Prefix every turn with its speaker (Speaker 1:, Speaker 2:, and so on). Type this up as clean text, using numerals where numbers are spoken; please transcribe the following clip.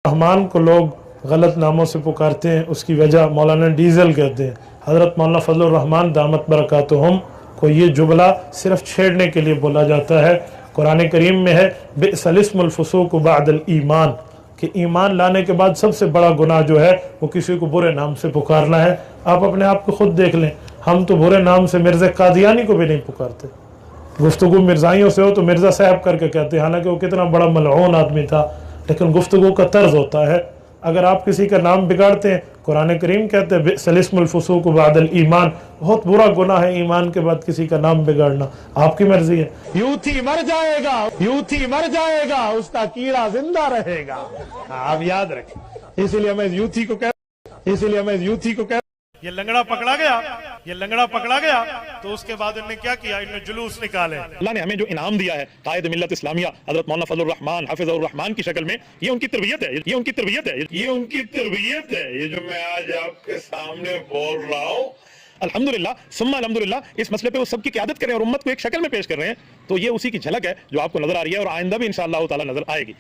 Speaker 1: रहमान को लोग गलत नामों से पुकारते हैं, उसकी वजह मौलाना डीजल कहते हैं। हज़रत मौलाना फजलुर रहमान दामत बरकातुहुम को ये जुमला सिर्फ छेड़ने के लिए बोला जाता है। कुरान करीम में है बि'सल इस्मुल फुसूक बअदल ईमान, कि ईमान लाने के बाद सबसे बड़ा गुनाह जो है वो किसी को बुरे नाम से पुकारना है। आप अपने आप को खुद देख लें, हम तो बुरे नाम से मिर्ज़ा कादियानी को भी नहीं पुकारते। गुफ्तगू मिर्ज़ाइयों से हो तो मिर्ज़ा साहब करके कहते हैं, हालांकि वो कितना बड़ा मलऊन आदमी था, लेकिन गुफ्तगू का तर्ज होता है। अगर आप किसी का नाम बिगाड़ते हैं, कुरान करीम कहते हैं बि'सल इस्मुल फुसूक बअदल ईमान, बहुत बुरा गुनाह है ईमान के बाद किसी का नाम बिगाड़ना। आपकी मर्जी है। यूथी मर जाएगा, यूथी मर जाएगा, उसका कीड़ा जिंदा रहेगा। आप याद रखें, इसीलिए मैं यूथी को कह ये लंगड़ा पकड़ा गया, तो उसके बाद इन्होंने क्या किया, इन्होंने जुलूस निकाले।
Speaker 2: अल्लाह ने हमें जो इनाम दिया है कायद मिल्लत इस्लामिया हज़रत मौलाना फजलुर रहमान हाफिज़ुर रहमान की शक्ल में, ये उनकी तरबियत है, ये जो मैं आज आपके सामने बोल रहा हूँ। अल्हम्दुलिल्लाह सुम्मा अल्हम्दुलिल्लाह, इस मसले पे वो सबकी क़यादत करें और उम्मत को एक शक्ल में पेश कर रहे हैं, तो ये उसी की झलक है जो आपको नजर आ रही है और आइंदा भी इंशाअल्लाह ताला नजर आएगी।